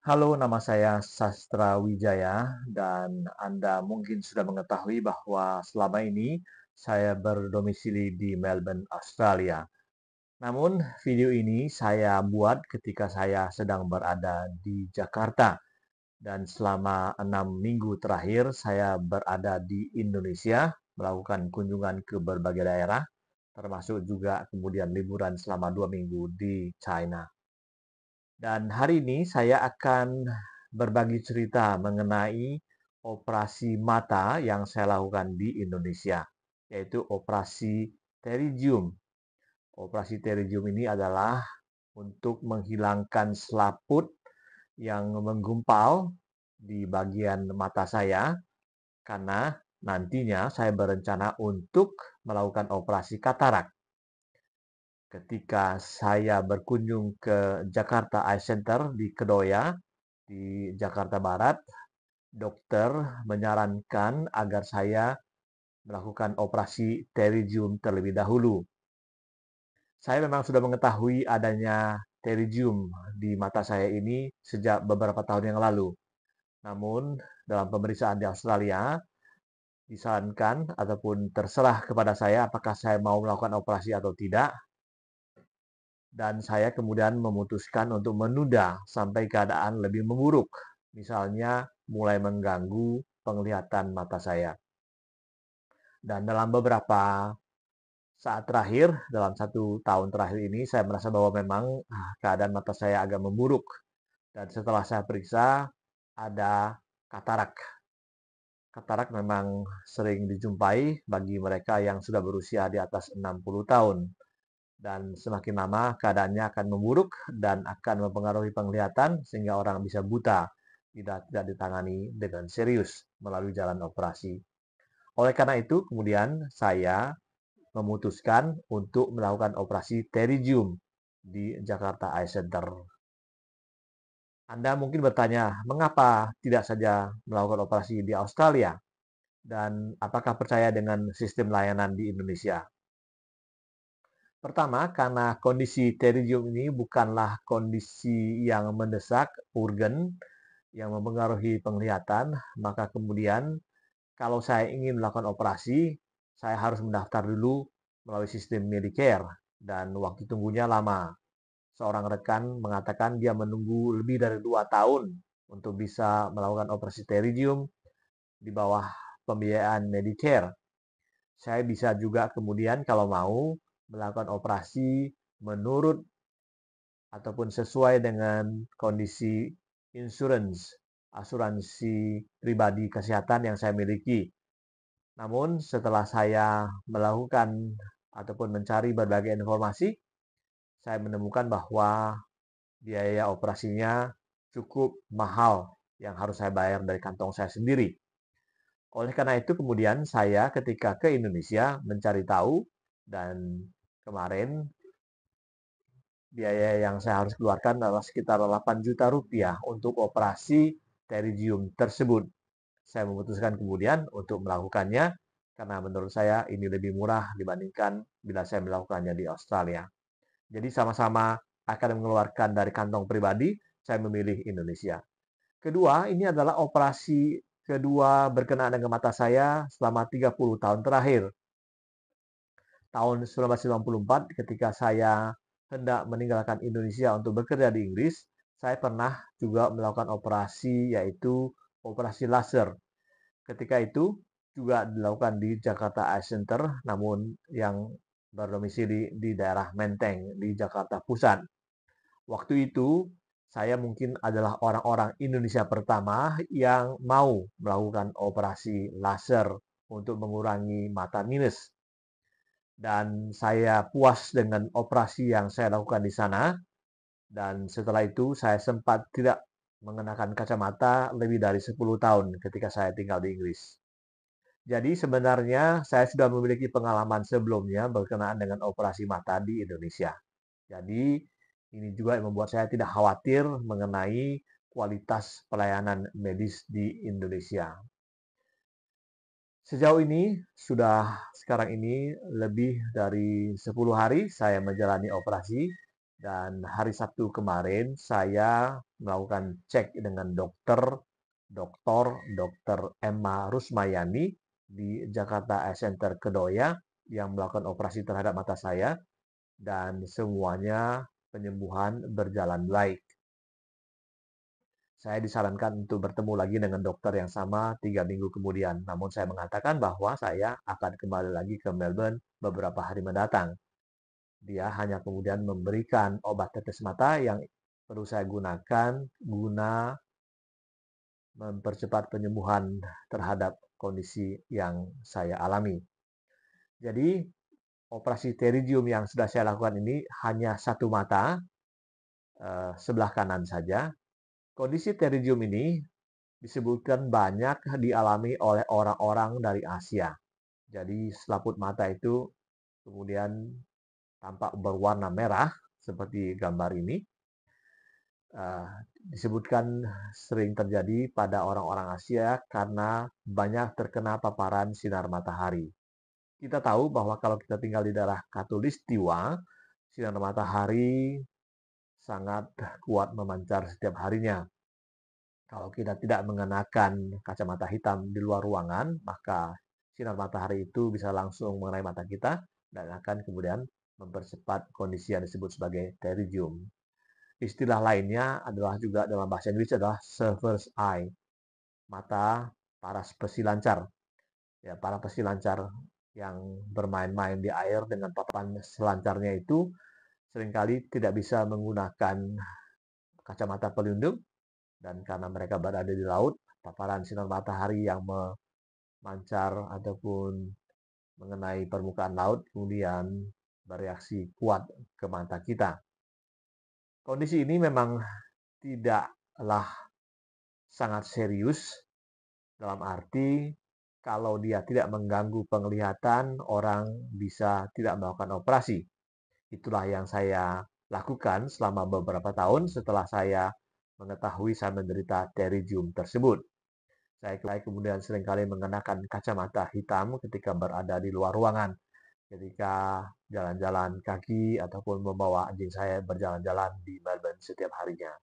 Halo, nama saya Sastra Wijaya dan Anda mungkin sudah mengetahui bahwa selama ini saya berdomisili di Melbourne, Australia. Namun, video ini saya buat ketika saya sedang berada di Jakarta dan selama 6 minggu terakhir saya berada di Indonesia melakukan kunjungan ke berbagai daerah, termasuk juga kemudian liburan selama 2 minggu di China. Dan hari ini saya akan berbagi cerita mengenai operasi mata yang saya lakukan di Indonesia, yaitu operasi pterygium. Operasi pterygium ini adalah untuk menghilangkan selaput yang menggumpal di bagian mata saya, karena nantinya saya berencana untuk melakukan operasi katarak. Ketika saya berkunjung ke Jakarta Eye Center di Kedoya, di Jakarta Barat, dokter menyarankan agar saya melakukan operasi pterygium terlebih dahulu. Saya memang sudah mengetahui adanya pterygium di mata saya ini sejak beberapa tahun yang lalu. Namun, dalam pemeriksaan di Australia, disarankan ataupun terserah kepada saya apakah saya mau melakukan operasi atau tidak. Dan saya kemudian memutuskan untuk menunda sampai keadaan lebih memburuk. Misalnya mulai mengganggu penglihatan mata saya. Dan dalam beberapa saat terakhir, dalam 1 tahun terakhir ini, saya merasa bahwa memang keadaan mata saya agak memburuk. Dan setelah saya periksa, ada katarak. Katarak memang sering dijumpai bagi mereka yang sudah berusia di atas 60 tahun. Dan semakin lama keadaannya akan memburuk dan akan mempengaruhi penglihatan sehingga orang bisa buta tidak ditangani dengan serius melalui jalan operasi. Oleh karena itu, kemudian saya memutuskan untuk melakukan operasi pterygium di Jakarta Eye Center. Anda mungkin bertanya, mengapa tidak saja melakukan operasi di Australia? Dan apakah percaya dengan sistem layanan di Indonesia? Pertama, karena kondisi pterygium ini bukanlah kondisi yang mendesak, urgen, yang mempengaruhi penglihatan, maka kemudian kalau saya ingin melakukan operasi, saya harus mendaftar dulu melalui sistem Medicare dan waktu tunggunya lama. Seorang rekan mengatakan dia menunggu lebih dari 2 tahun untuk bisa melakukan operasi pterygium di bawah pembiayaan Medicare. Saya bisa juga kemudian kalau mau melakukan operasi menurut ataupun sesuai dengan kondisi asuransi pribadi kesehatan yang saya miliki. Namun setelah saya melakukan ataupun mencari berbagai informasi, saya menemukan bahwa biaya operasinya cukup mahal yang harus saya bayar dari kantong saya sendiri. Oleh karena itu kemudian saya ketika ke Indonesia mencari tahu dan kemarin biaya yang saya harus keluarkan adalah sekitar 8 juta rupiah untuk operasi pterygium tersebut. Saya memutuskan kemudian untuk melakukannya karena menurut saya ini lebih murah dibandingkan bila saya melakukannya di Australia. Jadi sama-sama akan mengeluarkan dari kantong pribadi, saya memilih Indonesia. Kedua, ini adalah operasi kedua berkenaan dengan mata saya selama 30 tahun terakhir. Tahun 1994 ketika saya hendak meninggalkan Indonesia untuk bekerja di Inggris, saya pernah juga melakukan operasi yaitu operasi laser. Ketika itu juga dilakukan di Jakarta Eye Center, namun yang berdomisili di daerah Menteng di Jakarta Pusat. Waktu itu saya mungkin adalah orang-orang Indonesia pertama yang mau melakukan operasi laser untuk mengurangi mata minus. Dan saya puas dengan operasi yang saya lakukan di sana. Dan setelah itu saya sempat tidak mengenakan kacamata lebih dari 10 tahun ketika saya tinggal di Inggris. Jadi sebenarnya saya sudah memiliki pengalaman sebelumnya berkenaan dengan operasi mata di Indonesia. Jadi ini juga yang membuat saya tidak khawatir mengenai kualitas pelayanan medis di Indonesia. Sejauh ini, sekarang ini lebih dari 10 hari saya menjalani operasi Dan hari Sabtu kemarin saya melakukan cek dengan Dokter Emma Rusmayani di Jakarta Eye Center Kedoya yang melakukan operasi terhadap mata saya dan semuanya penyembuhan berjalan baik. Saya disarankan untuk bertemu lagi dengan dokter yang sama 3 minggu kemudian. Namun saya mengatakan bahwa saya akan kembali lagi ke Melbourne beberapa hari mendatang. Dia hanya kemudian memberikan obat tetes mata yang perlu saya gunakan guna mempercepat penyembuhan terhadap kondisi yang saya alami. Jadi, operasi pterygium yang sudah saya lakukan ini hanya satu mata, sebelah kanan saja. Kondisi pterygium ini disebutkan banyak dialami oleh orang-orang dari Asia. Jadi, selaput mata itu kemudian tampak berwarna merah seperti gambar ini. Disebutkan sering terjadi pada orang-orang Asia karena banyak terkena paparan sinar matahari. Kita tahu bahwa kalau kita tinggal di daerah Khatulistiwa, sinar matahari sangat kuat memancar setiap harinya. Kalau kita tidak mengenakan kacamata hitam di luar ruangan, maka sinar matahari itu bisa langsung mengenai mata kita dan akan kemudian mempercepat kondisi yang disebut sebagai pterygium. Istilah lainnya adalah juga dalam bahasa Inggris adalah surfer's eye, mata para pesilancar. Ya, para pesilancar yang bermain-main di air dengan papan selancarnya itu seringkali tidak bisa menggunakan kacamata pelindung dan karena mereka berada di laut, paparan sinar matahari yang memancar ataupun mengenai permukaan laut kemudian bereaksi kuat ke mata kita. Kondisi ini memang tidaklah sangat serius dalam arti kalau dia tidak mengganggu penglihatan, orang bisa tidak melakukan operasi. Itulah yang saya lakukan selama beberapa tahun setelah saya mengetahui saya menderita pterygium tersebut. Saya kemudian seringkali mengenakan kacamata hitam ketika berada di luar ruangan, ketika jalan-jalan kaki ataupun membawa anjing saya berjalan-jalan di Melbourne setiap harinya.